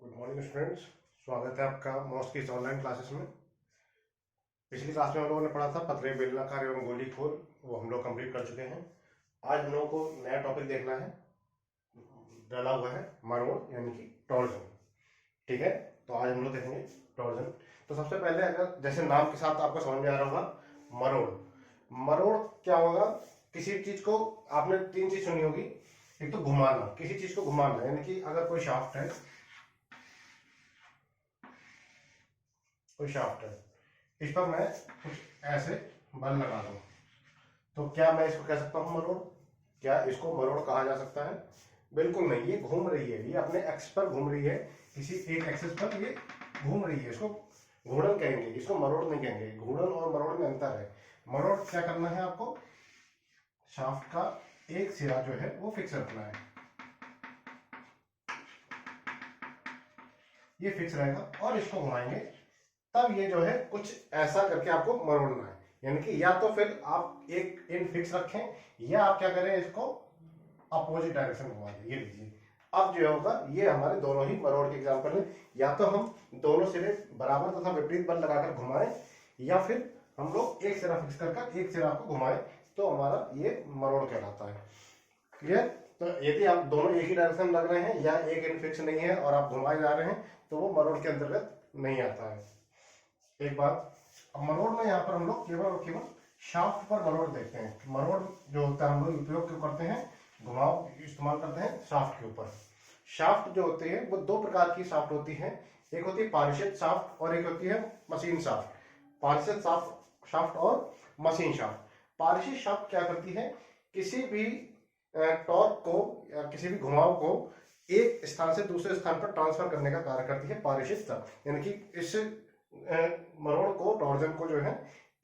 Good morning students. स्वागत है आपका मॉस की ऑनलाइन क्लासेस में। पिछली क्लास में हम लोगों ने पढ़ा था पतले बेलनाकार एवं गोली खोल, वो हम लोग कंप्लीट कर चुके हैं। आज हम लोगों को नया टॉपिक देखना है, डाला हुआ है मरोड़ यानी कि टॉर्जन। ठीक है, तो आज हम लोग देखेंगे टॉर्जन। तो सबसे पहले अगर जैसे नाम के साथ आपको समझ में आ रहा होगा मरोड़। मरोड़ क्या होगा? किसी चीज को आपने तीन चीज सुनी होगी। एक तो घुमाना, किसी चीज को घुमाना, यानी कि अगर कोई शाफ्ट है, इस पर मैं कुछ ऐसे बल लगा दूं, तो क्या मैं इसको कह सकता हूं मरोड़? क्या इसको मरोड़ कहा जा सकता है? बिल्कुल नहीं। ये घूम रही है, ये अपने एक्स पर घूम रही है, किसी एक एक्सिस पर ये घूम रही है। इसको घूर्णन कहेंगे, इसको मरोड़ नहीं कहेंगे। घूर्णन और मरोड़ में अंतर है। मरोड़ क्या करना है आपको? शाफ्ट का एक सिरा जो है वो फिक्स रखना है, ये फिक्स रहेगा, और इसको घुमाएंगे तब ये जो है कुछ ऐसा करके आपको मरोड़ना है। यानी कि या तो फिर आप एक एंड फिक्स रखें, या आप क्या करें, इसको अपोजिट डायरेक्शन घुमा दें। ये लीजिए, अब जो होगा ये हमारे दोनों ही मरोड़ के एग्जाम्पल है। या तो हम दोनों सिरे बराबर तथा विपरीत बल लगाकर घुमाएं, या फिर हम लोग एक सिरा फिक्स कर एक सिरा को घुमाएं, तो हमारा ये मरोड़ कहलाता है। क्लियर? तो यदि आप दोनों एक ही डायरेक्शन लग रहे हैं या एक एंड फिक्स नहीं है और आप घुमाए जा रहे हैं, तो वो मरोड़ के अंतर्गत नहीं आता है। एक बात, अब मरोड़ में यहाँ पर हम लोग केवल और केवल शाफ्ट पर मरोड़ देखते हैं। मरोड़ जो होता है हम लोग उपयोग क्यों करते हैं? घुमाव इस्तेमाल करते हैं शाफ्ट के ऊपर। शाफ्ट जो होते हैं वो दो प्रकार की शाफ्ट होती है। एक होती है पारिषद शाफ्ट और एक होती है मशीन शाफ्ट। पारिषद शाफ्ट और मशीन शाफ्ट। पारिषद शाफ्ट क्या करती है? किसी भी टॉर्क को या किसी भी घुमाव को एक स्थान से दूसरे स्थान पर ट्रांसफर करने का कार्य करती है पारिषद शाफ्ट। यानी कि इस मरोड़ को, टॉर्जन को जो है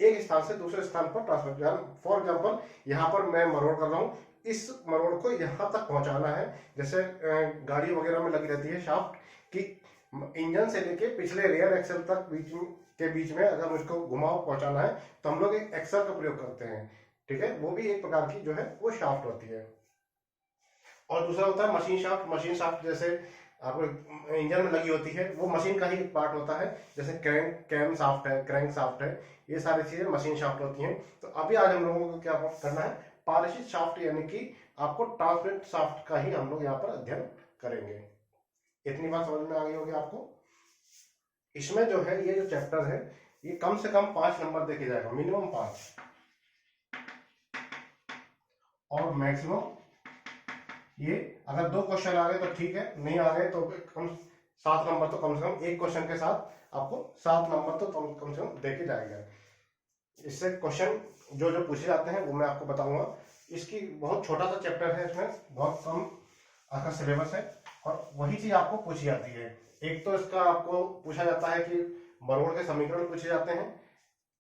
एक स्थान से दूसरे स्थान पर ट्रांसफर। फॉर एग्जांपल यहाँ पर मैं मरोड़ कर रहा हूँ, इस मरोड़ को यहाँ तक पहुंचाना है। जैसे गाड़ी वगैरह में लगी रहती है शाफ्ट कि इंजन से लेके पिछले रेयर एक्सल तक के बीच में अगर उसको घुमाव पहुंचाना है, तो हम लोग एक एक्सल का प्रयोग करते हैं। ठीक है, वो भी एक प्रकार की जो है वो शाफ्ट होती है। और दूसरा होता है मशीन शाफ्ट। मशीन शाफ्ट जैसे आपको इंजन में लगी होती है, वो मशीन का ही पार्ट होता है। जैसे कैम शाफ्ट है, क्रैंक शाफ्ट है, ये सारी चीजें मशीन शाफ्ट होती हैं। तो अभी आज हम लोगों को क्या करना है? पारिषद शाफ्ट, यानी कि आपको ट्रांसपेरेंट शाफ्ट का ही हम लोग यहाँ पर अध्ययन करेंगे। इतनी बात समझ में आ गई होगी आपको। इसमें जो है ये जो चैप्टर है, ये कम से कम 5 नंबर देखे जाएगा, मिनिमम 5, और मैक्सिमम ये अगर 2 क्वेश्चन आ गए तो ठीक है, नहीं आ गए तो कम 7 नंबर तो कम से कम एक क्वेश्चन के साथ आपको 7 नंबर तो कम से कम देके जाएगा। इससे क्वेश्चन जो जो पूछे जाते हैं वो मैं आपको बताऊंगा। इसकी बहुत छोटा सा चैप्टर है, इसमें बहुत कम आपका सिलेबस है, और वही चीज आपको पूछी जाती है। एक तो इसका आपको पूछा जाता है कि मरोड़ के समीकरण पूछे जाते हैं,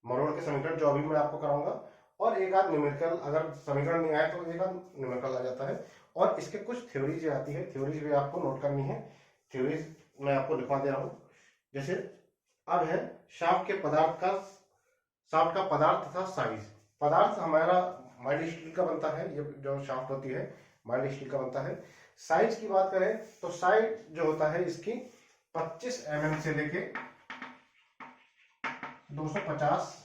मरोड़ के समीकरण जो अभी मैं आपको कराऊंगा, और एक आध न्यूमेरिकल, अगर समीकरण नहीं आए तो एक आध न्यूमेरिकल आ जाता है। और इसके कुछ थ्योरीज आती है, थ्योरीज भी आपको नोट करनी है। थ्योरीज मैं आपको लिखवा दे रहा हूं। जैसे अब है शाफ्ट के पदार्थ का, शाफ्ट का पदार्थ तथा साइज। पदार्थ हमारा माइल्ड स्टील का बनता है, ये जो शाफ्ट होती है माइल्ड स्टील का बनता है। साइज की बात करें तो साइज जो होता है इसकी 25 mm से लेके 250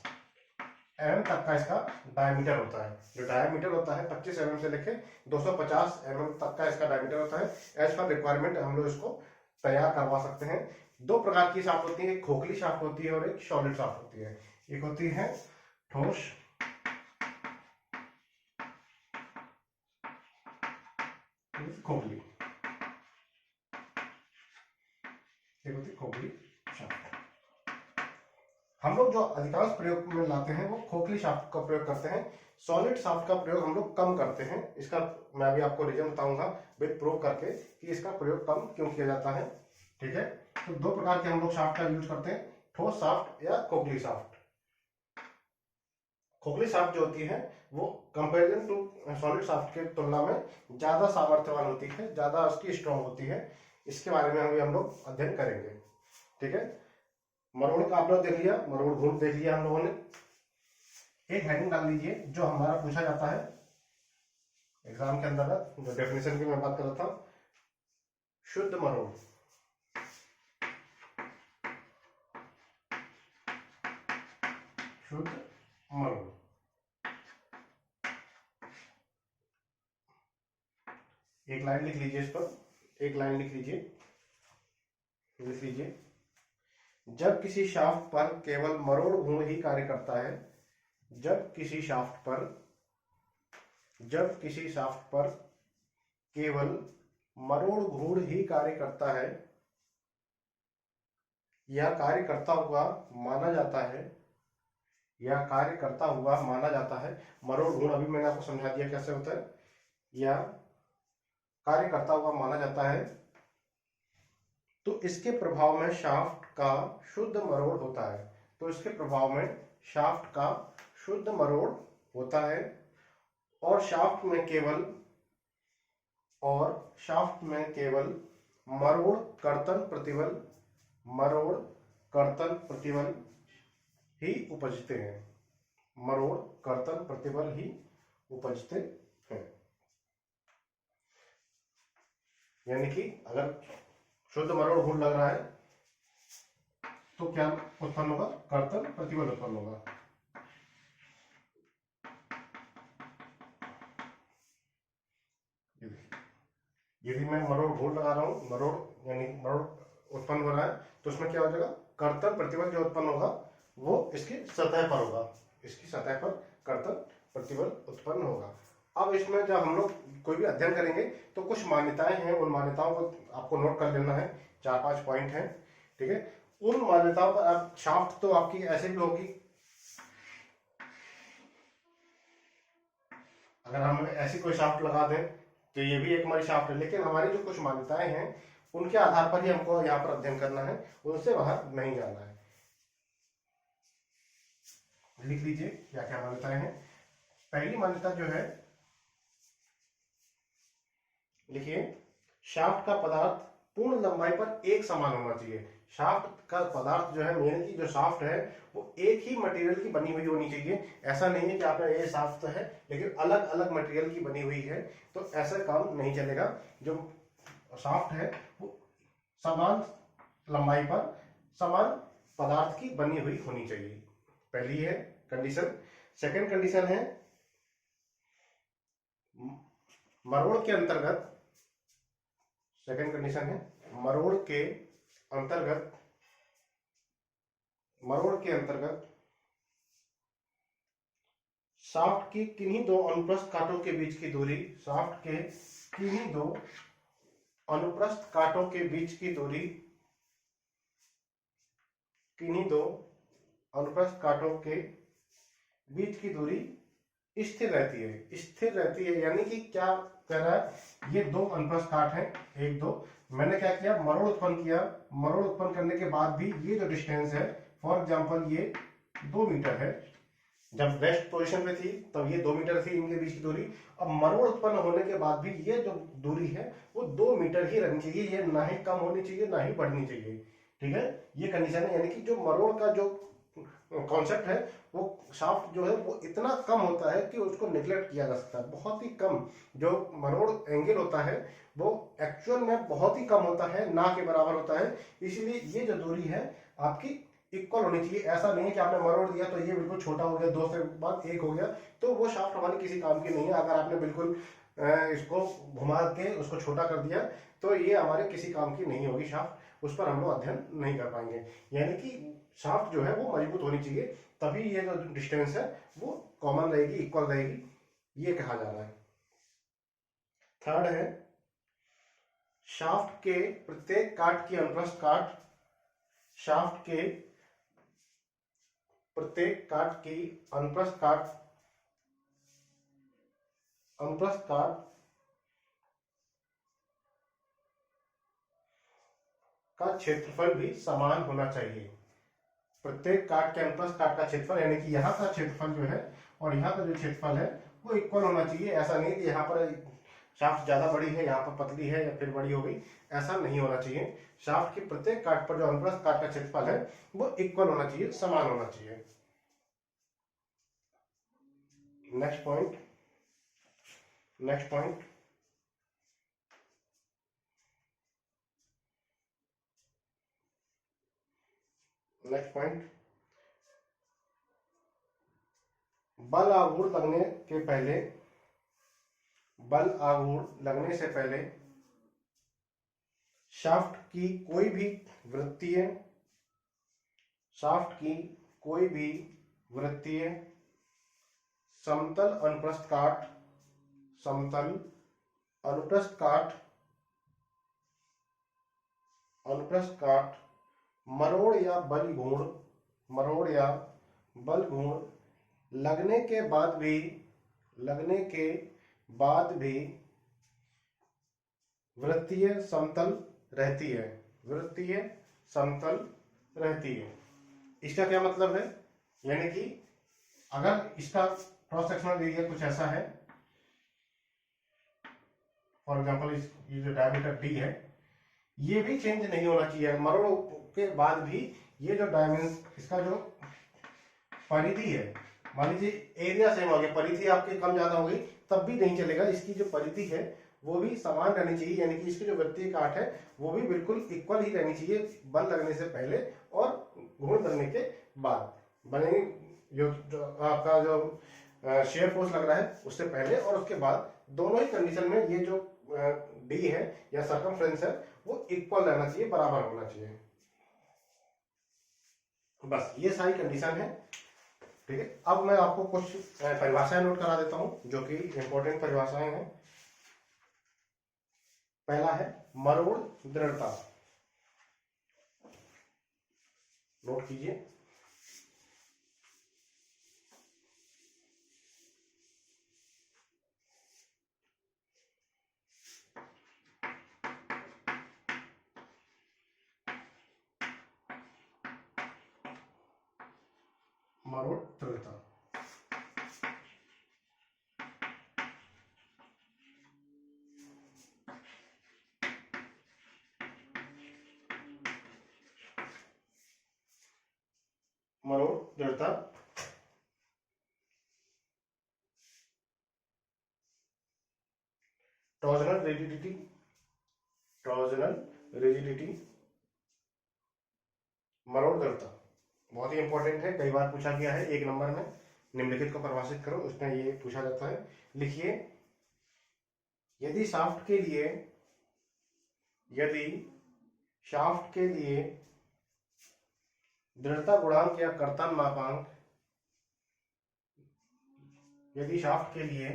mm तक का इसका डायमीटर होता है। जो डायमीटर होता है 25 mm से लेके 250 mm तक का इसका डायमीटर होता है। एज पर रिक्वायरमेंट हम लोग इसको तैयार करवा सकते हैं। दो प्रकार की शाफ्ट होती है, एक खोखली शाफ्ट होती है और एक सॉलिड शाफ्ट होती है। एक होती है ठोस, खोखली, एक होती है खोखली शाफ्ट। हम लोग जो अधिकांश प्रयोग में लाते हैं वो खोखली शाफ्ट का प्रयोग करते हैं। सॉलिड शाफ्ट का प्रयोग हम लोग कम करते हैं। इसका मैं अभी आपको रीजन बताऊंगा विद प्रूफ करके कि इसका प्रयोग कम क्यों किया जाता है। ठीक है, तो दो प्रकार के हम लोग शाफ्ट का यूज करते हैं, ठोस शाफ्ट या खोखली शाफ्ट। खोखली शाफ्ट जो होती है वो कंपेरिजन टू सॉलिड शाफ्ट के तुलना में ज्यादा सामर्थ्यवान होती है, ज्यादा उसकी स्ट्रॉन्ग होती है। इसके बारे में अभी हम लोग अध्ययन करेंगे। ठीक है, मरोड़ का आप लोग देख लिया, मरोड़ घूम देख लिया हम लोगों ने। एक हेडिंग डाल लीजिए जो हमारा पूछा जाता है एग्जाम के अंतर्गत, जो डेफिनेशन की मैं बात कर रहा था, शुद्ध मरोड़। शुद्ध मरोड़। एक लाइन लिख लीजिए, इस पर एक लाइन लिख लीजिए, लिख लीजिए। जब किसी शाफ्ट पर केवल मरोड़ घूर्ण ही कार्य करता है, जब किसी शाफ्ट पर केवल मरोड़ घूर्ण ही कार्य करता है या कार्य करता हुआ माना जाता है, या कार्य करता हुआ माना जाता है। मरोड़ घूर्ण अभी मैंने आपको समझा दिया कैसे होता है। या कार्य करता हुआ माना जाता है तो इसके प्रभाव में शाफ्ट का शुद्ध मरोड़ होता है। तो इसके प्रभाव में शाफ्ट का शुद्ध मरोड़ होता है और शाफ्ट में केवल मरोड़ कर्तन प्रतिबल ही उपजते हैं। मरोड़ कर्तन प्रतिबल ही उपजते हैं। यानी कि अगर शुद्ध मरोड़ घूर्ण लग रहा है तो क्या उत्पन्न होगा? कर्तन प्रतिबल उत्पन्न होगा। यदि मैं मरोड़ घूर्ण लगा रहा हूं, मरोड़ यानी मरोड़ उत्पन्न हो रहा है, तो उसमें क्या हो जाएगा? कर्तन प्रतिबल जो उत्पन्न होगा वो इसकी सतह पर होगा, इसकी सतह पर कर्तन प्रतिबल उत्पन्न होगा। अब इसमें जब हम लोग कोई भी अध्ययन करेंगे तो कुछ मान्यताएं हैं, उन मान्यताओं को आपको नोट कर लेना है। 4-5 पॉइंट हैं, ठीक है। उन मान्यताओं पर आप शाफ्ट तो आपकी ऐसे भी होगी, अगर हम ऐसी कोई शाफ्ट लगा दें तो ये भी एक हमारी शाफ्ट है, लेकिन हमारी जो कुछ मान्यताएं हैं उनके आधार पर ही हमको यहाँ पर अध्ययन करना है, उनसे बाहर नहीं जाना है। लिख लीजिए क्या क्या मान्यताएं हैं। पहली मान्यता जो है, लिखिए, शाफ्ट का पदार्थ पूर्ण लंबाई पर एक समान होना चाहिए। शाफ्ट का पदार्थ जो है, मेन की जो शाफ्ट है वो एक ही मटेरियल की बनी हुई होनी चाहिए। ऐसा नहीं है कि आपने ये शाफ्ट है लेकिन अलग अलग मटेरियल की बनी हुई है, तो ऐसा काम नहीं चलेगा। जो शाफ्ट है वो समान लंबाई पर समान पदार्थ की बनी हुई होनी चाहिए। पहली है कंडीशन। सेकंड कंडीशन है, मरोड़ के अंतर्गत, सेकंड कंडीशन है मरोड़ के अंतर्गत शाफ्ट की किन्हीं दो अनुप्रस्थ कांटों के बीच की दूरी, शाफ्ट के किन्हीं दो अनुप्रस्थ कांटों के बीच की दूरी, किन्हीं दो अनुप्रस्थ कांटों के बीच की दूरी स्थिर रहती है। स्थिर रहती है यानी कि क्या कह रहा है, ये दो अनुप्रस्थ काट हैं, एक दो, मैंने क्या किया, मरोड़ उत्पन्न किया। मरोड़ उत्पन्न करने के बाद भी ये जो डिस्टेंस है, फॉर एग्जांपल ये 2 मीटर है, जब रेस्ट पोजीशन पे थी तब ये 2 मीटर थी इनके बीच की दूरी। अब मरोड़ उत्पन्न होने के बाद भी ये जो दूरी है वो 2 मीटर ही रहनी चाहिए, ये ना ही कम होनी चाहिए ना ही बढ़नी चाहिए, ठीक है। ये कंडीशन है, यानी कि जो मरोड़ का जो कॉन्सेप्ट है वो शाफ्ट जो है वो इतना कम होता है कि उसको निगलेक्ट किया जा सकता है, बहुत ही कम। जो मरोड़ एंगल होता है वो एक्चुअल में बहुत ही कम होता है, ना के बराबर होता है। इसलिए ये जो दूरी है आपकी इक्वल होनी चाहिए। ऐसा नहीं है कि आपने मरोड़ दिया तो ये बिल्कुल छोटा हो गया, 2 से बाद 1 हो गया, तो वो शाफ्ट हमारी किसी काम की नहीं है। अगर आपने बिल्कुल इसको घुमा के उसको छोटा कर दिया तो ये हमारे किसी काम की नहीं होगी शाफ्ट, उस पर हम लोग अध्ययन नहीं कर पाएंगे। यानी कि शाफ्ट जो है वो मजबूत होनी चाहिए, तभी ये जो डिस्टेंस है वो कॉमन रहेगी, इक्वल रहेगी, ये कहा जा रहा है। थर्ड है, शाफ्ट के प्रत्येक काट की अनुप्रस्थ काट, शाफ्ट के प्रत्येक काट की अनुप्रस्थ काट का क्षेत्रफल भी समान होना चाहिए। प्रत्येक काट के अनुप्रस्थ काट का क्षेत्रफल, यानी कि यहाँ का क्षेत्रफल जो है और यहाँ का जो क्षेत्रफल है वो इक्वल होना चाहिए। ऐसा नहीं कि यहाँ पर शाफ्ट ज्यादा बड़ी है, यहाँ पर पतली है या फिर बड़ी हो गई, ऐसा नहीं होना चाहिए। शाफ्ट के प्रत्येक काट पर जो अनुप्रस्थ काट का क्षेत्रफल है वो इक्वल होना चाहिए, समान होना चाहिए। Next point, next point, next point, बल आघूर्ण लगने के पहले, बल आघूर्ण लगने से पहले शाफ्ट की कोई भी वृत्तीय, शाफ्ट की कोई भी वृत्तीय समतल अनुप्रस्थ काट, समतल अनुप्रस्थ काट, अनुप्रस्थ काट मरोड़ या बल घूर्ण, मरोड़ या बल घूर्ण लगने के बाद भी, लगने के बाद भी वृत्तीय समतल रहती है, वृत्तीय समतल रहती है। इसका क्या मतलब है, यानी कि अगर इसका क्रॉस सेक्शनल एरिया कुछ ऐसा है, फॉर एग्जांपल ये जो डायमीटर डी है ये भी चेंज नहीं होना चाहिए, मरोड़ के बाद भी ये जो डायमेंशन, इसका जो परिधि है, मान लीजिए एरिया सेम हो गया, परिधि आपके कम ज्यादा हो गई तब भी नहीं चलेगा, इसकी जो परिधि है वो भी समान रहनी चाहिए, यानी कि इसकी जो वृत्तीय काट है वो भी बिल्कुल इक्वल ही रहनी चाहिए, बल लगने से पहले और घूर्ण लगने के बाद बनेगी। जो आपका जो शेयर फोर्स लग रहा है उससे पहले और उसके बाद, दोनों ही कंडीशन में ये जो डी है या सर्कमफ्रेंस है वो इक्वल रहना चाहिए, बराबर होना चाहिए। बस ये सारी कंडीशन है, ठीक है। अब मैं आपको कुछ परिभाषाएं नोट करा देता हूं जो कि इंपॉर्टेंट परिभाषाएं हैं। पहला है मरोड़ दृढ़ता, नोट कीजिए। मरोड़ दृढ़ता, मरोड़ दृढ़ता टॉर्जनल रिजिडिटी, टॉर्जनल रिजिडिटी मरोड़ दृढ़ता बहुत ही इंपॉर्टेंट है, कई बार पूछा गया है। एक नंबर में निम्नलिखित को परिभाषित करो, उसमें ये पूछा जाता है। लिखिए, यदि शाफ्ट के लिए, यदि शाफ्ट के लिए दृढ़ता गुणांक या कर्तन मापांक, यदि शाफ्ट के लिए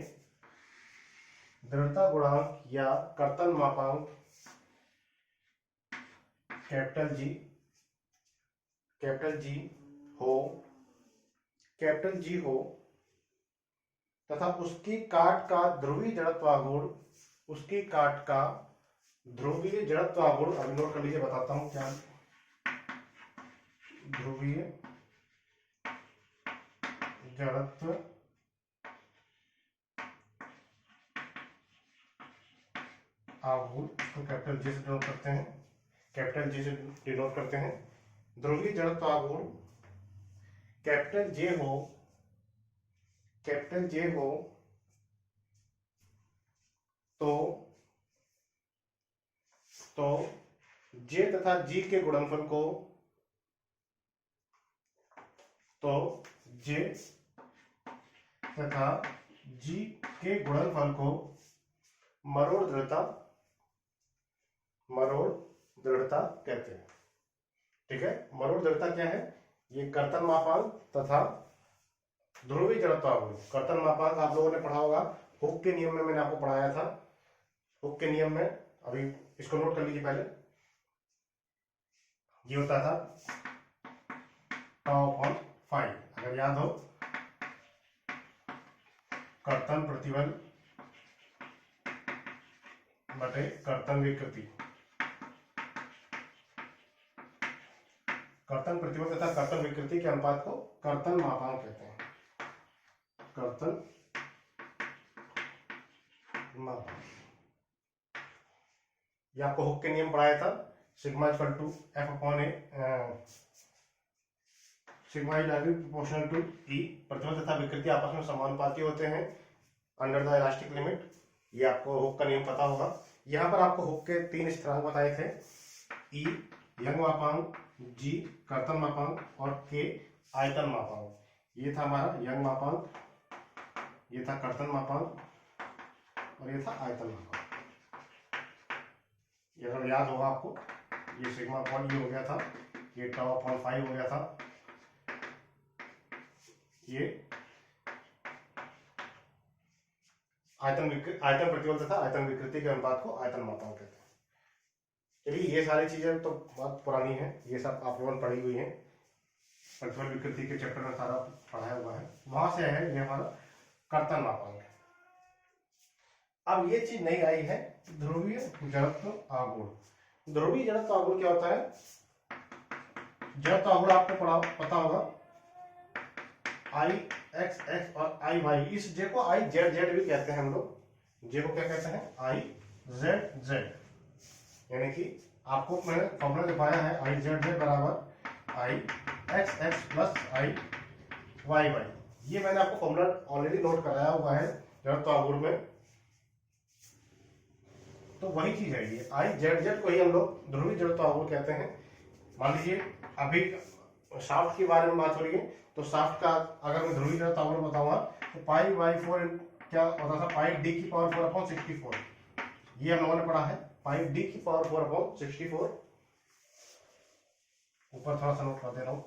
दृढ़ता गुणांक या कर्तन मापांक कैपिटल जी, कैपिटल जी हो, कैपिटल जी हो तथा उसकी काट का ध्रुवीय जड़त्वाघूर्ण, उसकी काट का ध्रुवीय जड़त्वाघूर्ण, अभी नोट कर लीजिए, बताता हूं क्या ध्रुवीय जड़त्व आघूर्ण, इसको कैपिटल जे से डिनोट करते हैं, कैपिटल जे से डिनोट करते हैं। ध्रुवीय जड़त्व आघूर्ण कैपिटल जे हो, कैपिटल जे हो तो जे तथा जी के गुणनफल को, तो जे तथा जी के गुणनफल को मरोड़ दृढ़ता, मरोड़ दृढ़ता कहते हैं, ठीक है। मरोड़ दृढ़ता क्या है, ये कर्तन मापांक तथा ध्रुवीय जड़त्वाघूर्ण। कर्तन मापांक आप लोगों ने पढ़ा होगा, हुक के नियम में मैंने आपको पढ़ाया था, हुक के नियम में, अभी इसको नोट कर लीजिए पहले। ये होता था टाउ अपॉन फाई, अगर याद हो, कर्तन प्रतिबल बटे कर्तन विकृति, कर्तन प्रतिबल तथा कर्तन विकृति के अनुपात को कर्तन मापांक कहते हैं, कर्तन मापांक। ये आपको हुक के नियम पढ़ाया था, sigma equal to F upon A, sigma is directly proportional to E, प्रतिबल तथा विकृति आपस में समानुपाती होते हैं अंडर द इलास्टिक लिमिट। ये आपको हुक का नियम पता होगा। यहाँ पर आपको हुक के 3 स्थिरांक बताए थे, ई यंग मापांक, जी कर्तन मापांक और के आयतन मापांक। ये था हमारा यंग मापांक, ये था कर्तन मापांक और ये था आयतन मापांक। ये अगर याद होगा आपको, ये सिग्मा अपॉन ये हो गया था, ये टाउ अपॉन 5 हो गया था, ये आयतन प्रतिबल तथा आयतन विकृति के अनुपात को आयतन मापांक कहते हैं। चलिए, ये सारी चीजें तो बहुत पुरानी है, ये सब आप लोगों ने पढ़ी हुई है, प्रतिबल विकृति के चैप्टर में सारा पढ़ाया हुआ है। वहां से है ये हमारा कर्तन मापांक। अब ये चीज नहीं आई है, ध्रुवीय जड़त्व आघूर्ण। ध्रुवीय जड़त्व आघूर्ण क्या होता है? जड़त्व आघूर्ण आपको पता होगा, आई एक्स एक्स और आई वाई। इस जे को आई जेड जेड भी कहते हैं हम लोग। जे को क्या कहते हैं? I Z Z. यानी कि आपको मैंने फॉर्मूला दिखाया है, आई जेड जेड बराबर आई एक्स एक्स प्लस आई वाई वाई। ये मैंने आपको फॉर्मूला ऑलरेडी नोट कराया हुआ है जड़त्व आघूर्ण में। तो वही चीज है ये, आई जेड जेड को ही हम लोग ध्रुवीय जड़त्व आघूर्ण कहते हैं। मान लीजिए अभी शाफ्ट के बारे में बात हो रही है, तो शाफ्ट का अगर मैं ध्रुवीय जड़त्व आघूर्ण बताऊंगा तो पाई बाई 4 क्या होता था? पाई डी की पावर 4 अपॉन 64। ये हम लोगों ने पढ़ा है, पाई डी की पावर 4 अपॉन 64। ऊपर थोड़ा सा नोट कर दे रहा हूं।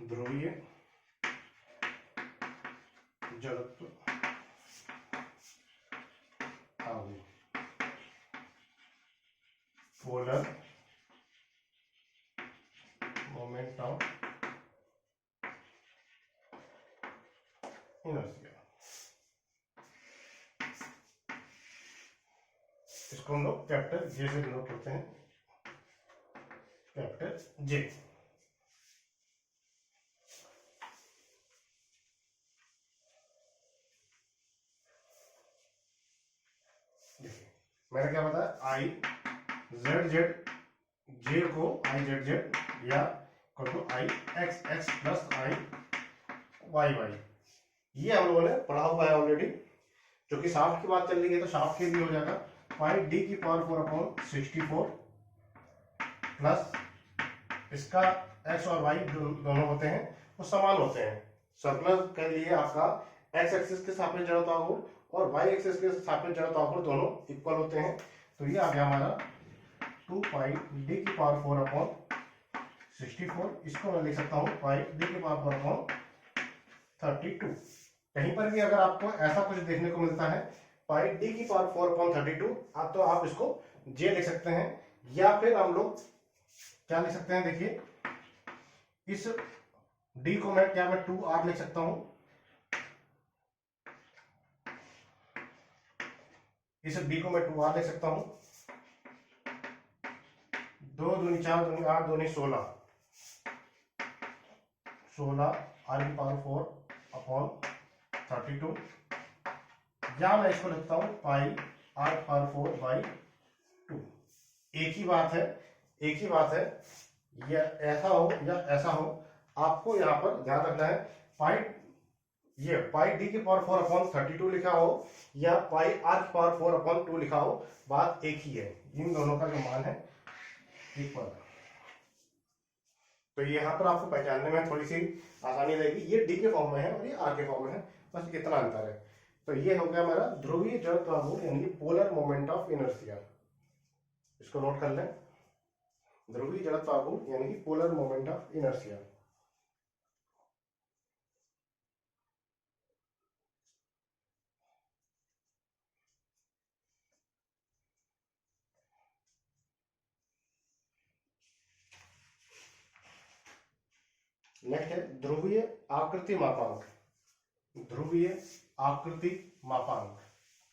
ध्रुवीय जड़त्व आघूर्ण, पोलर मोमेंट ऑफ इनर्शिया। इसको हम लोग कैपिटल जे से डिनोट करते हैं, कैपिटल जे। मैंने क्या बताया? आई जेड जेड, जे को आई जेड जेड या आई एक्स एक्स प्लस आई वाई वाई। ये हम लोगों ने पढ़ा हुआ है ऑलरेडी। जो कि शाफ्ट की बात चल रही है तो शाफ्ट के लिए हो जाएगा पाई डी की पावर 4 अपॉन 64 प्लस इसका एक्स और वाई दोनों होते हैं वो समान होते हैं। सर्कुलर के लिए आपका एक्स एक्सिस के सापेक्ष जड़त्व आघूर्ण और वाई एक्सिस के सापेक्ष जड़त्व आघूर्ण दोनों इक्वल होते हैं। तो ये आ गया हमारा 2 पाई डी की पावर 4 अपॉन 64। इसको मैं लिख सकता हूँ पाई डी की पावर 4 अपॉन 32। कहीं पर भी अगर आपको ऐसा कुछ देखने को मिलता है पाई डी की पावर 4 अपॉन 32, आप तो आप इसको जे लिख सकते हैं, या फिर हम लोग क्या लिख सकते हैं? देखिए, इस डी को मैं 2r लिख सकता हूं, इस डी को मैं 2r लिख सकता हूं। 2 दूनी 4 दूनी 8 दूनी 16 r की पावर 4 अपॉन 32, या मैं इसको लिखता हूं पाई r पावर 4 बाई 2। एक ही बात है, एक ही बात है, या ऐसा हो या ऐसा हो, आपको यहां पर ध्यान रखना है। ये पाई डी की पावर 4 अपॉन 32 लिखा हो या पाई आर की पावर 4 अपॉन 2 लिखा हो, बात एक ही है। इन दोनों का जो मान है इक्वल है। तो यहाँ पर आपको पहचानने में थोड़ी सी आसानी रहेगी। ये डी के फॉर्म में है और ये आर के फॉर्म में है, बस इतना अंतर है। तो ये हो गया हमारा ध्रुवीय जड़त्व आघूर्ण यानी पोलर मोमेंट ऑफ इनर्शिया। इसको नोट कर लें, ध्रुवीय जड़त्व आघूर्ण यानी कि polar moment of inertia. Next है ध्रुवीय आकृति मापांक। ध्रुवीय आकृति मापांक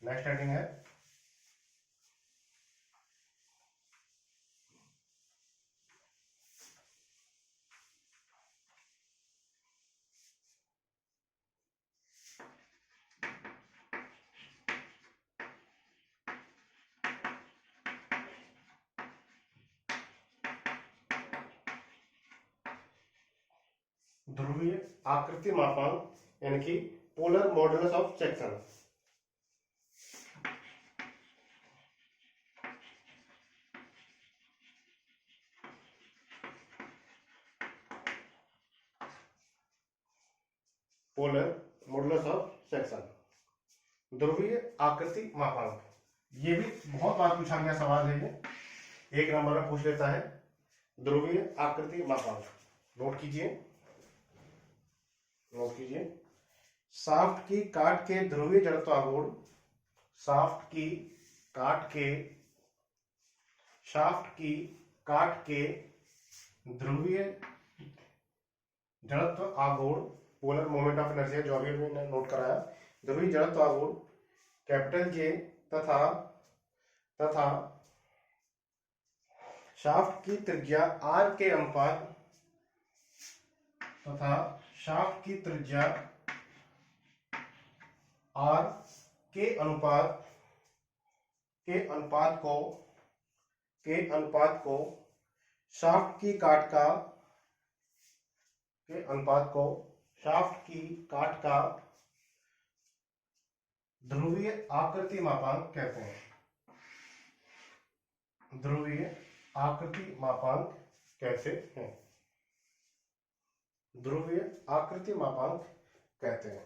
नेक्स्ट हेडिंग है। ध्रुवीय आकृति मापांक यानी कि polar modulus of section. Polar modulus of section. ध्रुवीय आकृति मापांक, ये भी बहुत बार पूछा गया सवाल है, ये 1 नंबर में पूछ लेता है। ध्रुवीय आकृति मापांक नोट कीजिए, नोट कीजिए। शाफ्ट की काट के ध्रुवीय जड़त्वागुण, शाफ्ट की काट के ध्रुवीय जड़त्व आघूर्ण, पोलर मोमेंट ऑफ इनर्शिया, जो अभी मैंने नोट कराया। ध्रुवीय जड़त्व आघूर्ण कैपिटल जे तथा शाफ्ट की त्रिज्या आर के अनुपात तथा शाफ्ट की त्रिज्या आर के अनुपात को शाफ्ट की काट का ध्रुवीय आकृति मापांक कहते हैं। ध्रुवीय आकृति मापांक कहते हैं। ध्रुवीय आकृति मापांक कहते हैं।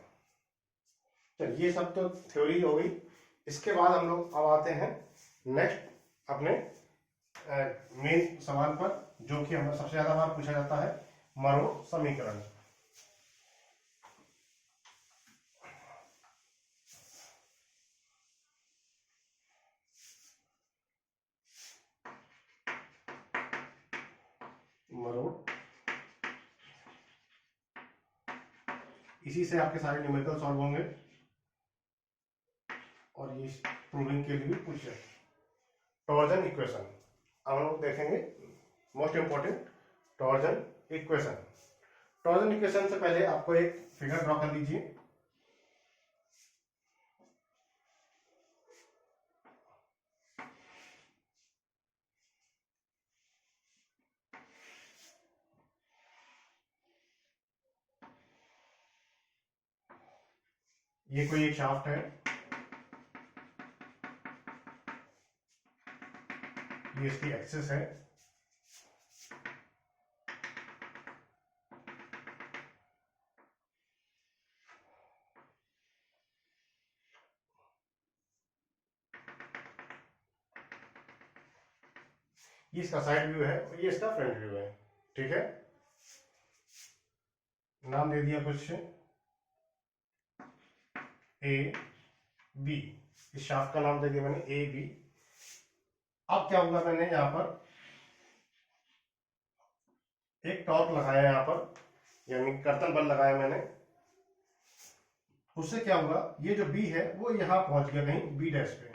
चलिए, ये सब तो थ्योरी हो गई। इसके बाद हम लोग अब आते हैं नेक्स्ट अपने मेन सवाल पर, जो कि हमें सबसे ज्यादा बार पूछा जाता है, मरोड़ समीकरण। मरोड़, इसी से आपके सारे न्यूमेरिकल सॉल्व होंगे और ये प्रूविंग के लिए पूछे। टॉर्जन इक्वेशन अब हम लोग देखेंगे, most important torsion equation. Torsion equation से पहले आपको एक फिगर ड्रॉ कर लीजिए। ये कोई एक शाफ्ट है, ये इसकी एक्सिस है, ये इसका साइड व्यू है और ये इसका फ्रंट व्यू है। ठीक है, नाम दे दिया कुछ ए बी, इस शाफ्ट का नाम दे दिया मैंने ए बी। अब क्या होगा, मैंने यहां पर एक टॉर्क लगाया, यहां पर यानी कर्तन बल लगाया मैंने। उससे क्या होगा, ये जो बी है वो यहां पहुंच गया कहीं बी डैश पे।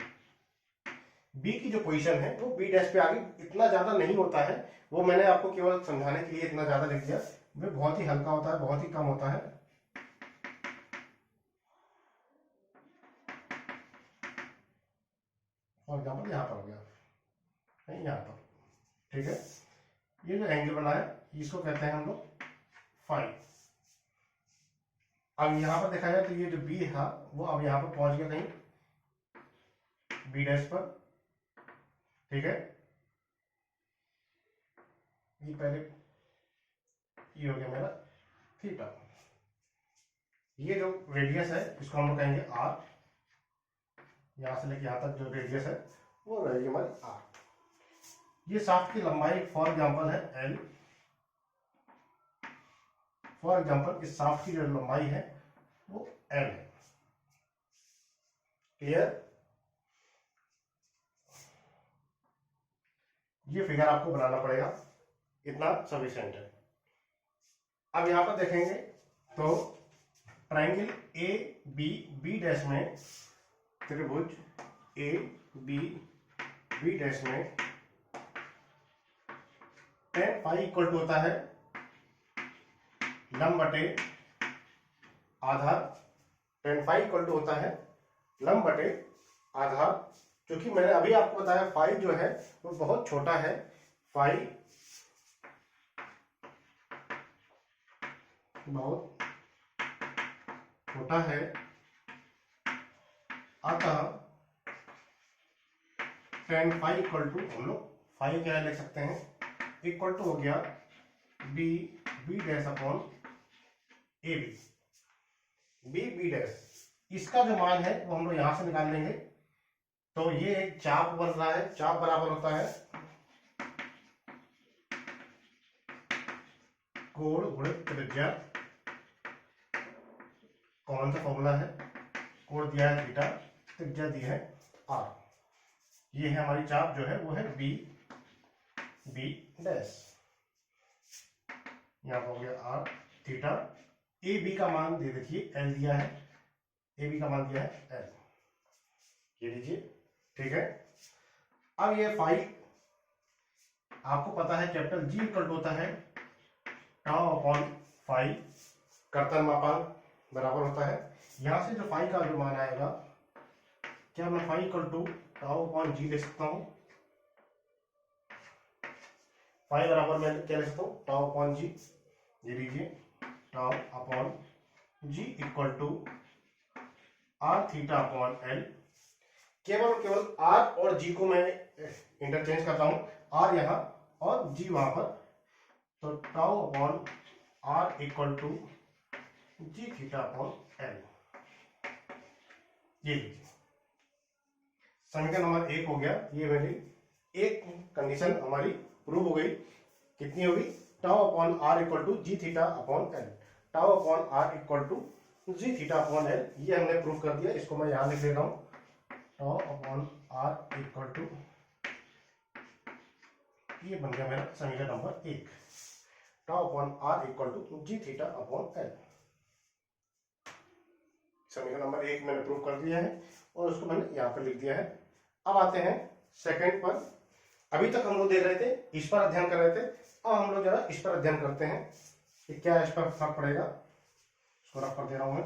बी की जो पोजीशन है वो बी डैश पे आगे इतना ज्यादा नहीं होता है, वो मैंने आपको केवल समझाने के लिए इतना ज्यादा लिख दिया। वो बहुत ही हल्का होता है, बहुत ही कम होता है। फॉर एग्जाम्पल यहाँ पर हो गया, नहीं यहाँ पर। ठीक है, ये जो एंगल बना है इसको कहते हैं हम लोग फाई। अब यहाँ पर देखा जाए तो ये जो बी था वो अब यहाँ पर पहुंच गया कहीं बी डैश पर। ठीक है, ये पहले ये हो गया मेरा थीटा। ये जो रेडियस है इसको हम लोग कहेंगे आर, यहां से लेके यहां तक जो रेडियस है वो रहेगी हमारी आर। ये शाफ्ट की लंबाई फॉर एग्जांपल है एल। फॉर एग्जांपल इस शाफ्ट की जो लंबाई है वो एल है। क्लियर? ये फिगर आपको बनाना पड़ेगा, इतना सफिशिएंट है। अब यहां पर देखेंगे तो triangle A B B dash में, त्रिभुज ए बी बी डैश में tan फाई इक्वल टू होता है लंब बटे आधार। tan फाई इक्वल टू होता है लंब बटे आधार। क्योंकि मैंने अभी आपको बताया फाई जो है वो बहुत छोटा है, फाई बहुत छोटा है, अतः tan फाई इक्वल टू, हम लोग फाई क्या लिख सकते हैं, इक्वल टू हो गया B B dash upon A B. B dash, इसका जो मान है वो हम लोग यहां से निकाल लेंगे। तो ये एक चाप बन रहा है, चाप बराबर होता है कोण गुणित त्रिज्या। कौन सा फॉर्मूला है, कोण दिया है थीटा, त्रिज्या दी है आर। ये है हमारी चाप जो है वो है बी डैश। यहाँ पर हो गया आर थीटा। ए बी का मान दे देखिए एल दिया है, ए बी का मान दिया है एल, ये लीजिए, ठीक है। अब ये फाई आपको पता है कैपिटल जी इक्वल टू होता है टाउ अपॉन फाई, कर्तन मापांक बराबर होता है। यहां से जो फाई का जो मान आएगा, क्या मैं phi equal to tau upon G ले सकता हूं? फाई बराबर मैं क्या ले सकता हूं, टाउ अपॉन जी, ये लीजिए tau upon G equal to R theta upon L. केवल आर और जी को मैं इंटरचेंज करता हूं, आर यहां और जी वहां पर, तो tau upon are equal to ji theta upon L, ये लीजिए समीकरण नंबर 1 हो गया। ये मेरी एक कंडीशन हमारी प्रूव हो गई। कितनी होगी, tau upon are equal to ji theta upon L, tau upon are equal to ji theta upon L, ये हमने प्रूव कर दिया। इसको मैं यहां लिख ले रहा हूं, tau upon are equal to, ये बन गया मेरा समीकरण number 1, tau upon are equal to ji theta upon L. समीकरण नंबर 1 मैंने प्रूव कर दिया है और उसको मैंने यहाँ पर लिख दिया है। अब आते हैं सेकंड पर। अभी तक हम लोग देख रहे थे, इस पर अध्ययन कर रहे थे, अब हम लोग जरा इस पर अध्ययन करते हैं कि क्या इस पर फर्क पड़ेगा। इसको रख कर दे रहा हूं मैं।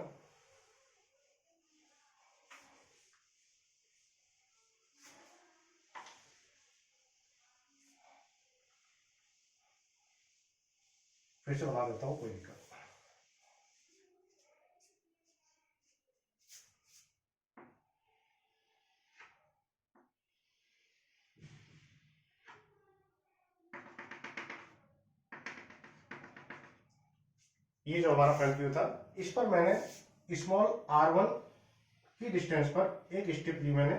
फिर से बना देता हूं, कोई दिक्कत। ये जो हमारा फ्रंट व्यू था, इस पर मैंने स्मॉल r1 की डिस्टेंस पर एक स्टेप ली मैंने,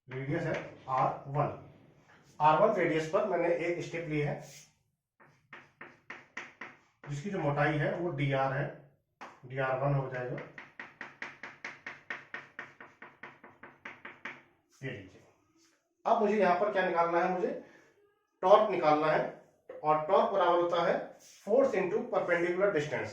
रेडियस है r1 रेडियस पर मैंने एक स्टेप ली है, जिसकी जो मोटाई है वो dr है, dr1 हो जाएगा। ये लीजिए। अब मुझे यहां पर क्या निकालना है, मुझे टॉर्क निकालना है, और टॉर्क बराबर होता है force into perpendicular distance,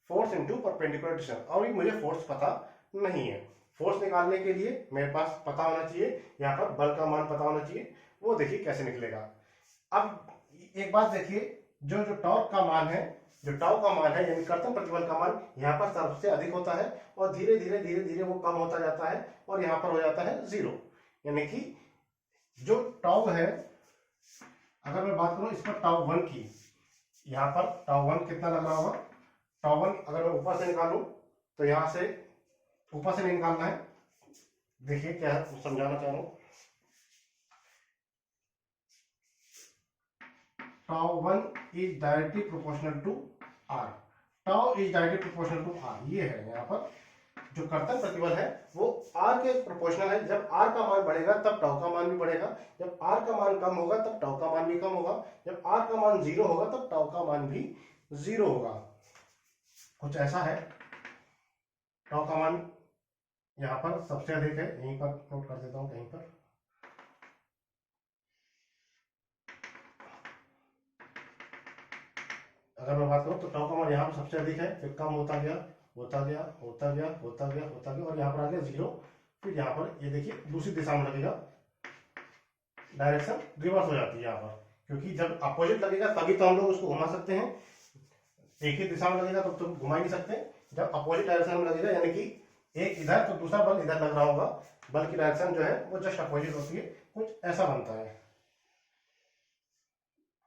force into perpendicular distance. और मुझे फोर्स पता नहीं है। फोर्स निकालने के लिए मेरे पास पता होना चाहिए, यहाँ पर बल का मान पता होना चाहिए। वो देखिए कैसे निकलेगा। अब एक बात देखिए, जो जो टॉर्क का मान है, जो टाउ का मान है, यानी कर्तन प्रतिबल का मान यहाँ पर सबसे अधिक होता है और धीरे धीरे वो कम होता जाता है और यहाँ पर हो जाता है 0। यानी कि जो टाउ है, अगर मैं बात करूं इस पर टाउ 1 की, यहाँ पर टाउ 1 कितना लग रहा होगा, टाउ 1 अगर मैं ऊपर से निकालूं तो यहां से ऊपर से नहीं निकालना है। देखिए क्या समझाना चाह रहा हूं, tau 1 is directly proportional to R, tau is directly proportional to R. ये है यहाँ पर जो कर्तन प्रतिबल है वो r के प्रोपोर्शनल है। जब r का मान बढ़ेगा तब टाउ का मान भी बढ़ेगा, जब r का मान कम होगा तब टाउ का मान भी कम होगा, जब r का मान 0 होगा तब टाउ का मान भी 0 होगा। कुछ ऐसा है। टाउ का मान यहाँ पर सबसे अधिक है, यहीं पर नोट कर देता हूं कहीं पर। अगर मैं बात करूं तो टाउ का मान यहाँ पर सबसे अधिक है, फिर कम होता गया होता गया होता गया होता गया होता गया और यहाँ पर आ गया 0। फिर यहाँ पर ये देखिए दूसरी दिशा में लगेगा, डायरेक्शन रिवर्स हो जाती है यहाँ पर, क्योंकि जब अपोजिट लगेगा तभी तो हम लोग उसको घुमा सकते हैं। एक ही दिशा में लगेगा तो घुमा ही नहीं सकते। जब अपोजिट डायरेक्शन में लगेगा, यानी कि एक इधर तो दूसरा बल इधर लग रहा होगा, बल की डायरेक्शन जो है वो जस्ट अपोजिट होती है। कुछ ऐसा बनता है,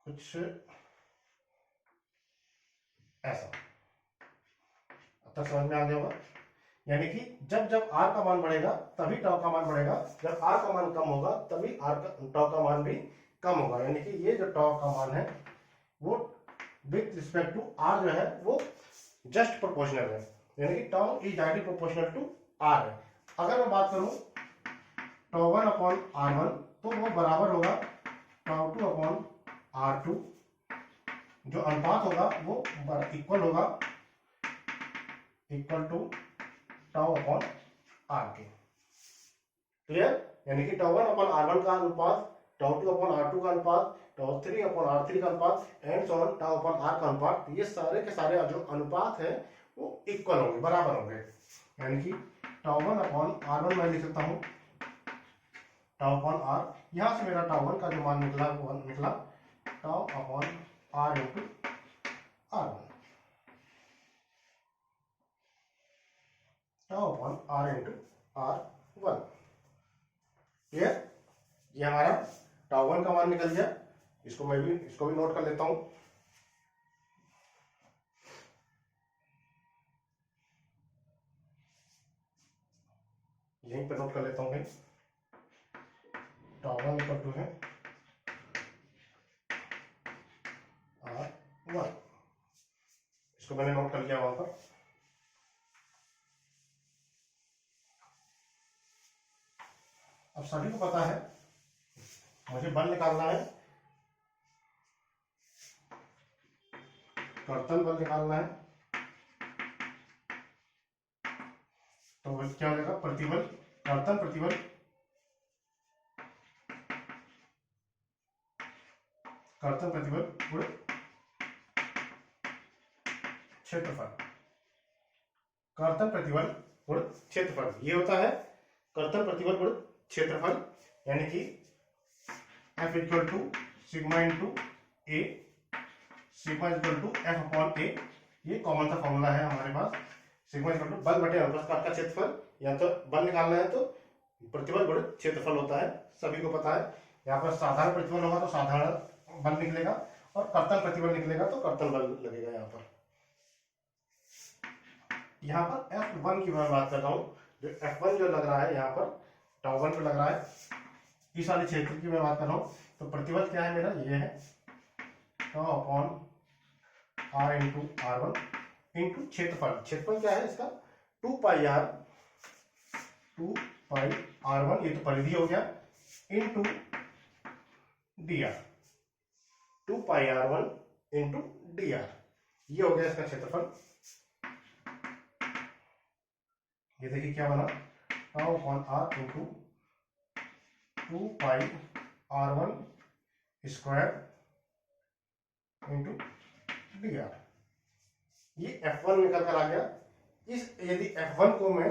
कुछ ऐसा। अब तक समझ में आ गया होगा। यानी कि जब जब r का मान बढ़ेगा तभी टाउ का मान बढ़ेगा, जब r का मान कम होगा तभी टाउ का मान भी कम होगा। यानी कि ये जो टाउ का मान है वो विथ रिस्पेक्ट टू आर जो है वो जस्ट प्रोपोर्शनल है, यानी कि tau is directly proportional to R है। अगर मैं बात करूं टाउ 1 अपॉन R1 तो वो बराबर होगा टाउ 2 अपॉन R2, जो अनुपात होगा वो इक्वल होगा equal to tau upon R के। क्लियर? यानी कि टाउ 1 अपॉन R1 का अनुपात, टाउ 2 अपॉन R2 का अनुपात, टाउ 3 अपॉन R3 का अनुपात and so on tau upon R का अनुपात, ये सारे के सारे जो अनुपात है वो इक्वल होंगे, बराबर होंगे। यानी कि टाउ 1 अपॉन R1 मैं लिख सकता हूं टाउ अपॉन R, यहां से मेरा टाउ 1 का जो मान निकला वो निकला tau upon R into R1, tau upon R into R1। Clear? ये हमारा टाउ 1 का मान निकल गया। इसको भी नोट कर लेता हूं। यहीं पे नोट कर लेता हूं भाई, टाउ 1 इक्वल टू है R1, इसको मैंने नोट कर लिया वहां पर। अब सभी को पता है मुझे बल निकालना है, कर्तन बल निकालना है, तो क्या हो जाएगा प्रतिबल, कर्तन प्रतिबल गुण क्षेत्रफल, कर्तन प्रतिबल गुण क्षेत्रफल, ये होता है कर्तन प्रतिबल गुण क्षेत्रफल। यानी कि F equal to sigma into A, sigma equal to F upon A, ये कॉमन सा फॉर्मूला है हमारे पास। सिग्मा इक्वल टू बल बटे अनुप्रस्थ काट का क्षेत्रफल, या तो बल निकालना है तो प्रतिबल गुण क्षेत्रफल होता है, सभी को पता है। यहाँ पर साधारण प्रतिबल होगा तो साधारण बल निकलेगा, और कर्तन प्रतिबल निकलेगा तो कर्तन बल लगेगा। यहाँ पर F1 की मैं बात कर रहा हूँ, जो F1 जो लग रहा है यहाँ पर टाउ 1 पे लग रहा है, इस वाले क्षेत्र की मैं बात कर रहा हूँ। तो प्रतिबल क्या है मेरा, ये है tau upon R into R1 into क्षेत्रफल, क्षेत्रफल क्या है इसका 2 पाई R1, ये तो परिधि हो गया, इंटू dr, 2 पाई R1 इंटू dr, ये हो गया इसका क्षेत्रफल। ये देखिए क्या बना, टाउ अपॉन R इंटू 2 पाई R1 स्क्वायर इंटू dr, ये F1 निकल कर आ गया। इस यदि F1 को मैं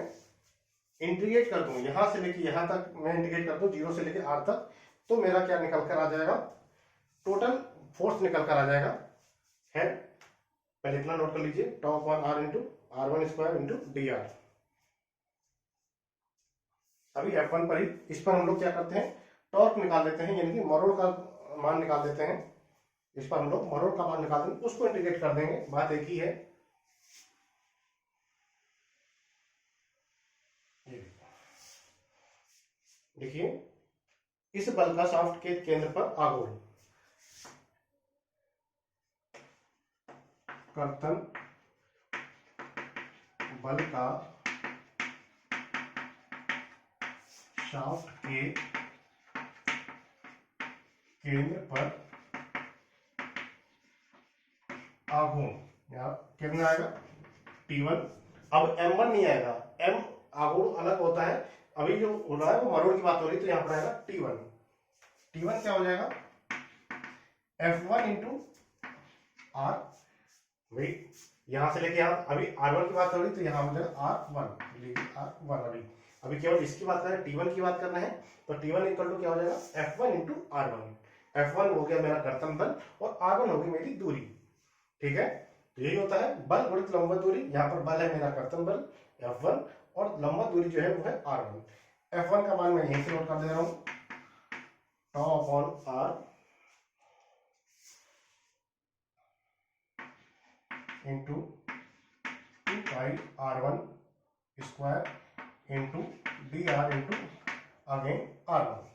इंटीग्रेट कर दूं, यहां से लेके यहां तक मैं इंटीग्रेट कर दूं 0 से लेके R तक, तो मेरा क्या निकल कर आ जाएगा, टोटल फोर्स निकल कर आ जाएगा है, पहले इतना नोट कर लीजिए, tau upon R into R1 square into dr। अभी F1 पर ही, इस पर हम लोग क्या करते हैं, टॉर्क निकाल लेते हैं, यानी कि मरोड़ का मान निकाल देते हैं। इस पर हम लोग मरोड़ का मान निकाल देंगे, उसको इंटीग्रेट कर देंगे, बात एक ही है। देखिए इस बल का शाफ्ट के केंद्र पर आघूर्ण, कर्तन बल का शाफ्ट के केंद्र पर आघूर्ण, यहाँ कितना आएगा T1। अब M1 नहीं आएगा, M आघूर्ण अलग होता है, अभी जो हो रहा है वो मरोड़ की बात हो रही है, तो यहाँ पर आएगा T1। T1 क्या हो जाएगा F1 इंटू R, भाई यहां से लेके यहाँ अभी R1 की बात हो रही, तो यहाँ हो जाएगा R1, अभी केवल इसकी बात करें, T1 की बात करना है, तो T1 इक्वल टू क्या हो जाएगा F1 इंटू R1। F1 हो गया मेरा कर्तन बल और R1 होगी मेरी दूरी, ठीक है। तो यही होता है बल गुणित लंबवत दूरी, यहाँ पर बल है मेरा कर्तन बल F1 और लंबवत दूरी जो है वो है R1। F1 का मान मैं यहीं से नोट कर दे रहा हूँ, टाउ अपॉन R इंटू 2 पाई R1 square into dr into again R1।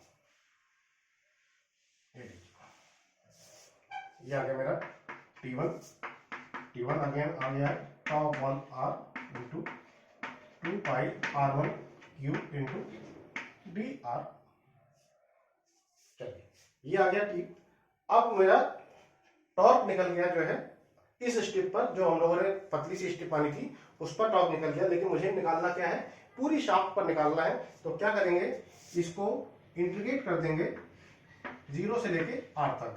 ये आ गया मेरा T1 अगेन आ गया टॉप 1 r इंटू 2 पाई r1 cube into D R. चलिए ये आ गया T। अब मेरा टॉर्क निकल गया जो है इस स्टेप पर, जो हम लोगों ने पतली सी स्टेप पानी थी उस पर टॉर्क निकल गया, लेकिन मुझे निकालना क्या है, पूरी शाफ्ट पर निकालना है। तो क्या करेंगे, इसको इंटीग्रेट कर देंगे 0 से लेके r तक।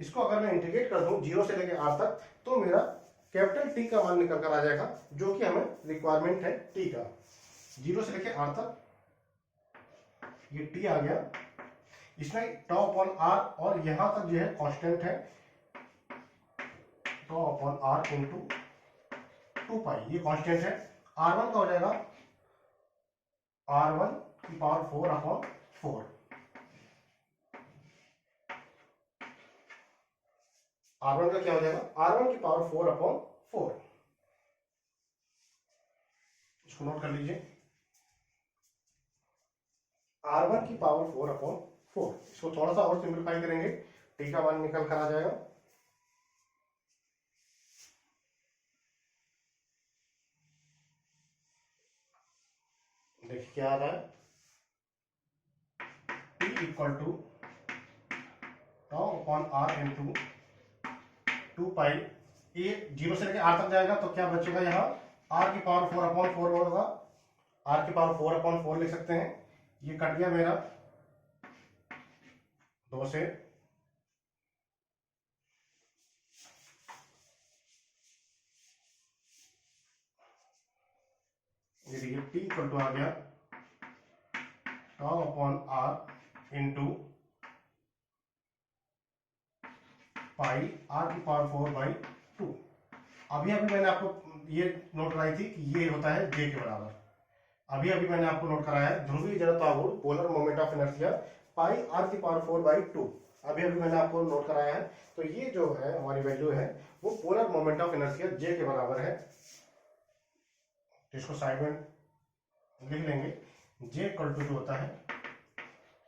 इसको अगर मैं इंटीग्रेट कर दूं 0 से लेके r तक तो मेरा कैपिटल T का मान निकल कर आ जाएगा, जो कि हमें रिक्वायरमेंट है T का। 0 से लेके r तक ये T आ गया, इसमें टॉ अपॉन r और यहां तक जो है कांस्टेंट है tau upon r into 2 pi, ये कांस्टेंट है। r1 का हो जाएगा r1 की पावर 4 अपॉन 4, r1 का क्या हो जाएगा, r1 की पावर 4 अपॉन 4। इसको नोट कर लीजिए, r1 की पावर 4 अपॉन 4। इसको थोड़ा सा और सिंप्लीफाई करेंगे, t का मान निकल कर आ जाएगा देखिए क्या आ रहा है, t equal to tau upon r into 2 pi, ये 0 से लेकर r तक जाएगा तो क्या बचेगा, यहाँ r की पावर 4 अपॉन 4 होगा, r की पावर 4 अपॉन 4 लिख सकते हैं। ये कट गया मेरा 2 से, ये देखिए t इक्वल टू आ गया tau upon r into pi r की पावर 4 बाई 2। अभी मैंने आपको ये नोट कराई थी कि ये होता है j के बराबर। अभी मैंने आपको नोट कराया है ध्रुवीय जड़त्व आघूर्ण, polar moment of inertia, pi r की पावर 4 बाई 2। अभी मैंने आपको नोट कराया है। तो ये जो है हमारी वैल्यू है वो polar moment of inertia j के बराबर है। इसको साइड में लिख लेंगे, j इक्वल टू जो होता है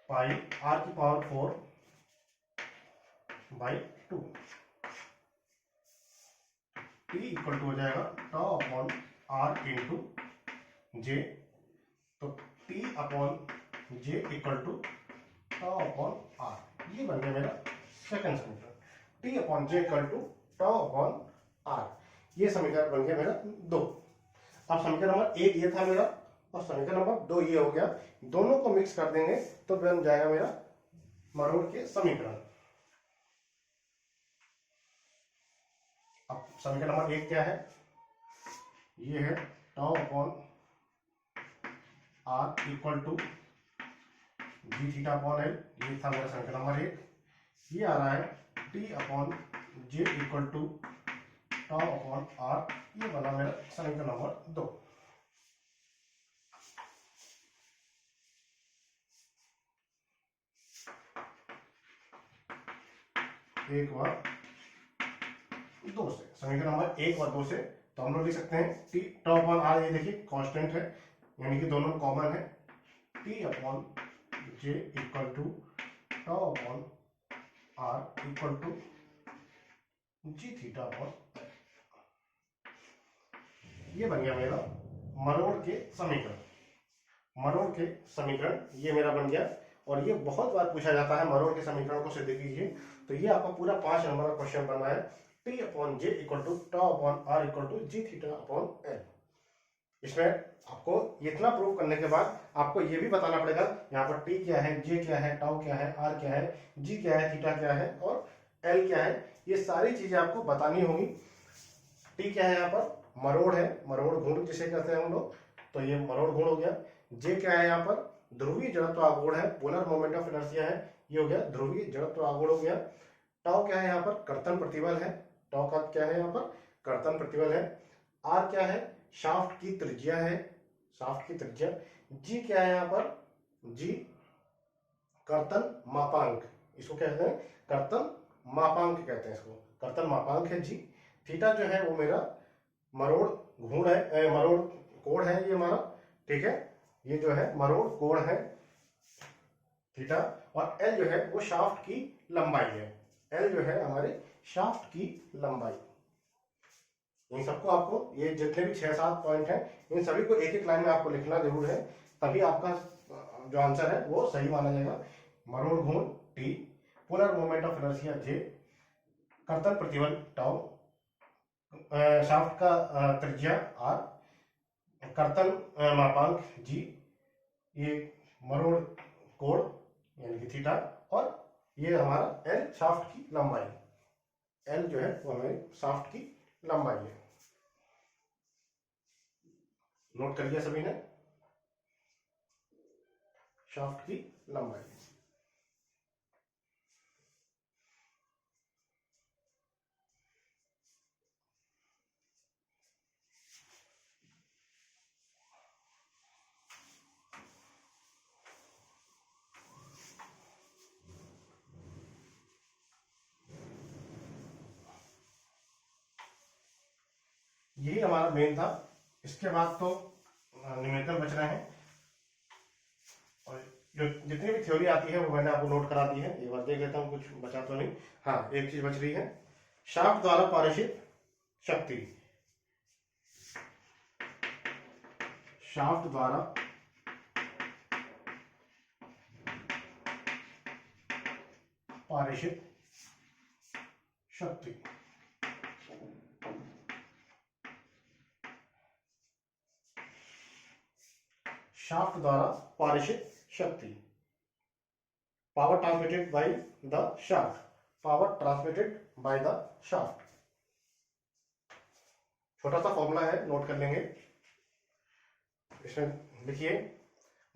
पाई r की power 4 by 2, t equal to हो जाएगा tau upon r into j। तो t upon j equal to tau upon r, ये बन गया मेरा सेकंड समीकरण। t upon j equal to tau upon r, ये समीकरण बन गया मेरा 2। अब समीकरण नंबर 1 ये था मेरा और समीकरण नंबर 2 ये हो गया। दोनों को मिक्स कर देंगे तो बन जाएगा मेरा मरोड़ के समीकरण। अब समीकरण नंबर 1 क्या है, ये है tau upon r equal to ji theta upon L, ये था मेरा समीकरण नंबर 1। ये आ रहा है t upon j equal to tau upon r, ये बना मेरा समीकरण नंबर 2। एक व 2 से, समीकरण नंबर 1 व 2 से तो हम लोग लिख सकते हैं टी टॉ अपॉन आर, ये देखिए कांस्टेंट है यानी कि दोनों कॉमन है, T upon J equal to tau upon are equal to ji theta upon, ये बन गया मेरा मरोड़ के समीकरण। मरोड़ के समीकरण ये मेरा बन गया और ये बहुत बार पूछा जाता है, मरोड़ के समीकरण को सिद्ध कीजिए। तो ये आपका पूरा 5 नंबर का क्वेश्चन बना है, T upon J equal to tau upon are equal to ji theta upon L. इसमें आपको इतना प्रूव करने के बाद आपको ये भी बताना पड़ेगा यहाँ पर टी क्या है, जे क्या है, टाउ क्या है, आर क्या है, जी क्या है, थीटा क्या है और एल क्या है। ये सारी चीजें आपको बतानी होंगी। टी क्या है, यहाँ पर मरोड़ है, मरोड़ घूर्ण जिसे कहते हैं हम लोग, तो ये मरोड़ घूर्ण हो गया। जे क्या है, यहाँ पर ध्रुवीय जड़त्व आघूर्ण है, पोलर मोमेंट ऑफ इनर्शिया है, ये हो गया ध्रुवीय जड़त्व आघूर्ण हो गया। टाउ क्या है, यहाँ पर कर्तन प्रतिबल है, टाउ का क्या है, यहाँ पर कर्तन प्रतिबल है। आर क्या है, शाफ्ट की त्रिज्या है, शाफ्ट की त्रिज्या। जी क्या है, यहाँ पर जी कर्तन मापांक, इसको कहते हैं कर्तन मापांक कहते हैं, इसको कर्तन मापांक है जी। थीटा जो है वो मेरा मरोड़ घूर्ण है, मरोड़ कोण है ये हमारा, ठीक है, ये जो है मरोड़ कोण है थीटा। और एल जो है वो शाफ्ट की लंबाई है, एल जो है हमारे शाफ्ट की लंबाई। इन सबको आपको, ये जितने भी 6-7 पॉइंट हैं, इन सभी को एक एक लाइन में आपको लिखना जरूर है, तभी आपका जो आंसर है वो सही माना जाएगा। मरोड़ घूर्ण T, polar moment of inertia J, कर्तन प्रतिबल टाउ, शाफ्ट का त्रिज्या आर, कर्तन मापांक जी, ये मरोड़ कोण यानी कि थीटा, और ये हमारा एल शाफ्ट की लंबाई। एल जो है वो हमारी शाफ्ट की लंबाई है। नोट कर लिया सभी ने? शाफ्ट की लंबाई। यही हमारा मेन था। इसके बाद तो न्यूमेरिकल बच रहे हैं, और जो जितनी भी थ्योरी आती है वो मैंने आपको नोट करा दी है। एक बार देख लेता हूँ कुछ बचा तो नहीं। हाँ, एक चीज बच रही है, शाफ्ट द्वारा पारित शक्ति। शाफ्ट द्वारा पारित शक्ति। शाफ्ट द्वारा पारित शक्ति, power transmitted by the shaft, power transmitted by the shaft. छोटा सा फॉर्मूला है, नोट कर लेंगे। इसमें लिखिए,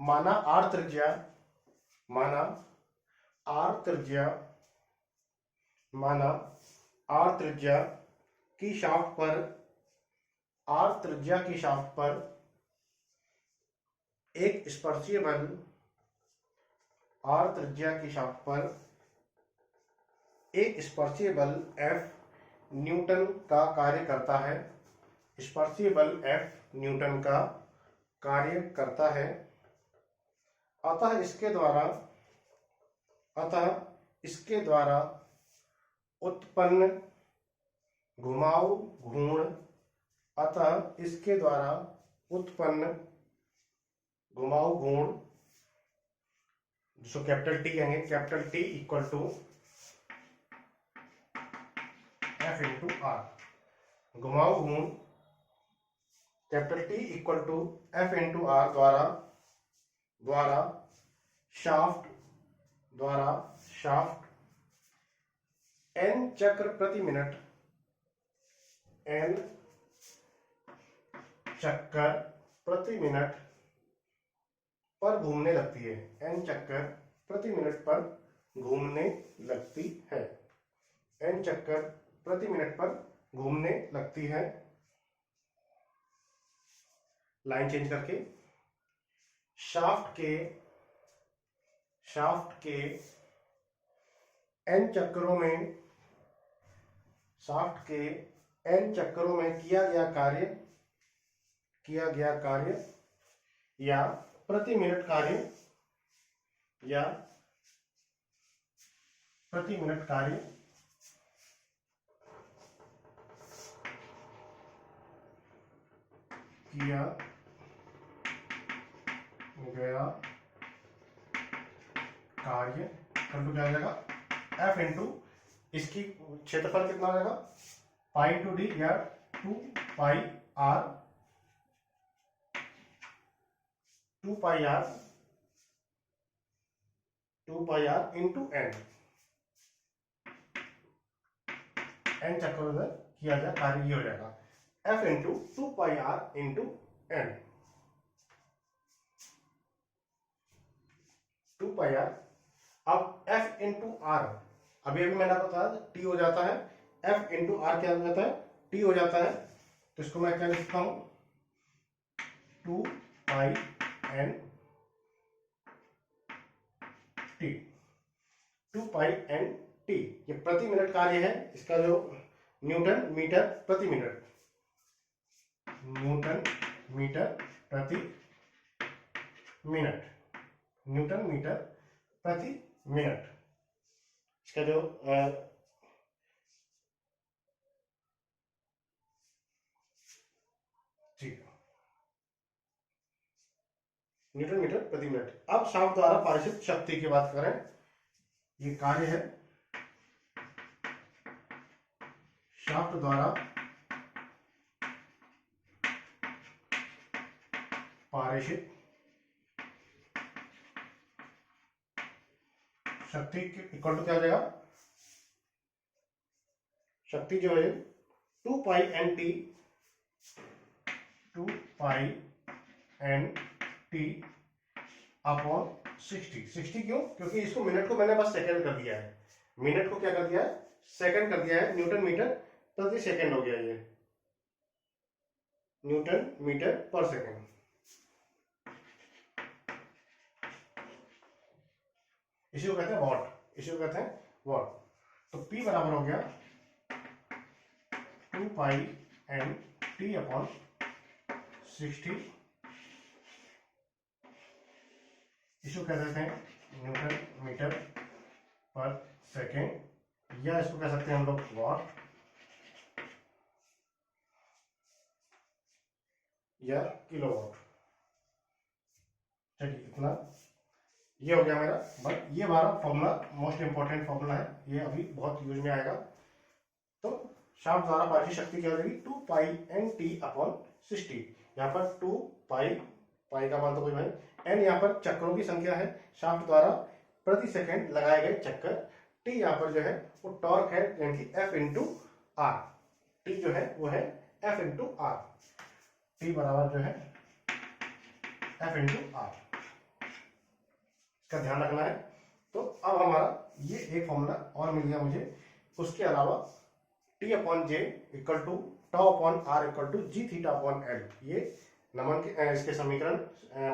माना आर त्रिज्या, माना आर त्रिज्या, माना आर त्रिज्या की शाफ्ट पर, आर त्रिज्या की शाफ्ट पर एक स्पर्शीय बल, आर त्रिज्या की शाफ्ट पर एक स्पर्शीय बल F न्यूटन का कार्य करता है। स्पर्शीय बल F न्यूटन का कार्य करता है। अतः इसके द्वारा उत्पन्न घुमाव घूर्ण, अतः इसके द्वारा उत्पन्न घुमाव घूर्ण, जिसको कैपिटल टी कहेंगे, capital T equal to F into R. घुमाव घूर्ण capital T equal to F into R द्वारा शाफ्ट एन चक्र प्रति मिनट, एन चक्कर प्रति मिनट पर घूमने लगती है। एन चक्कर प्रति मिनट पर घूमने लगती है। एन चक्कर प्रति मिनट पर घूमने लगती है। लाइन चेंज करके, शाफ्ट के एन चक्करों में, शाफ्ट के एन चक्करों में किया गया कार्य या प्रति मिनट कार्य, या प्रति मिनट कार्य किया गया कार्य टू क्या हो जाएगा, एफ इंटू इसकी क्षेत्रफल कितना हो जाएगा, पाई टू डी या 2 pi R, 2 pi R into N. N चक्कर में किया जाए कार्य, ये हो जाएगा F into 2 pi R into N. 2 pi R. अब एफ इंटू आर, अभी मैंने आपको बताया टी हो जाता है, एफ इंटू आर क्या हो जाता है, टी हो जाता है। तो इसको मैं क्या लिखता हूं, 2 पाई एन टी, 2 पाई एन टी। ये प्रति मिनट कार्य है, इसका जो न्यूटन मीटर प्रति मिनट, न्यूटन मीटर प्रति मिनट, न्यूटन मीटर प्रति मिनट। इसका जो न्यूटन मीटर प्रति मिनट। अब शाफ्ट द्वारा पारित शक्ति की बात करें, ये कार्य है शाफ्ट द्वारा पारित शक्ति इक्वल टू क्या हो जाएगा, शक्ति जो है 2 पाई एन टी, 2 पाई एन टी अपॉन 60। 60 क्यों? क्योंकि इसको मिनट को मैंने बस सेकंड कर दिया है, मिनट को क्या कर दिया है, सेकंड कर दिया है, न्यूटन मीटर प्रति सेकंड हो गया, ये न्यूटन मीटर पर सेकंड। इसी को कहते हैं वॉट, इसी को कहते हैं वॉट। तो P बराबर हो गया 2 पाई एन टी अपॉन 60, इसको कह सकते हैं न्यूटन मीटर पर सेकेंड, या इसको कह सकते हैं हम लोग वॉट या किलोवाट। चलिए इतना ये हो गया मेरा। बट ये हमारा फॉर्मूला मोस्ट इंपॉर्टेंट फॉर्मूला है, ये अभी बहुत यूज में आएगा। तो शाफ्ट द्वारा पारित शक्ति क्या हो जाएगी, 2 पाई एन टी अपॉन 60। यहाँ पर 2 पाई, पाई का मान तो कोई भाई, एन यहाँ पर चक्रों की संख्या है शाफ्ट द्वारा प्रति सेकंड लगाए गए चक्कर, टी यहाँ पर जो है वो टॉर्क है, यानी कि एफ इंटू आर। टी जो है वो है एफ इंटू आर, टी बराबर जो है एफ इंटू आर, का ध्यान रखना है। तो अब हमारा ये एक फॉर्मूला और मिल गया मुझे, उसके अलावा T upon J equal to tau upon are equal to ji theta upon L, ये नमन के इसके समीकरण,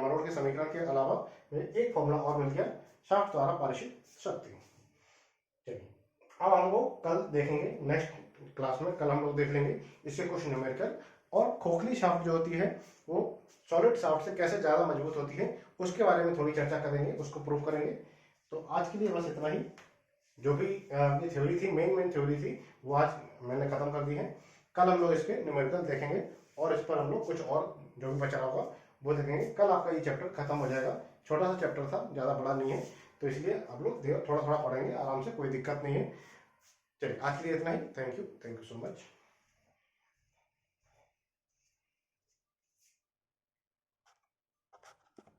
मरोड़ के समीकरण के अलावा मुझे एक फॉर्मूला और मिल गया शाफ्ट द्वारा पारित शक्ति। चलिए अब हम लोग कल देखेंगे, नेक्स्ट क्लास में कल हम लोग देख लेंगे इसके कुछ न्यूमेरिकल, और खोखली शाफ्ट जो होती है वो सॉलिड शाफ्ट से कैसे ज्यादा मजबूत होती है उसके बारे में थोड़ी चर्चा करेंगे, उसको प्रूव करेंगे। तो आज के लिए बस इतना ही। जो भी ये थ्योरी थी, मेन थ्योरी थी, वो आज मैंने खत्म कर दी है। कल हम लोग इसके न्यूमेरिकल देखेंगे और इस पर हम लोग कुछ और जो भी बचा होगा वो देखेंगे। कल आपका ये चैप्टर खत्म हो जाएगा, छोटा सा चैप्टर था, ज़्यादा बड़ा नहीं है, तो इसलिए आप लोग थोड़ा थोड़ा पढ़ेंगे आराम से, कोई दिक्कत नहीं है। चलिए आज के लिए इतना ही। Thank you so much.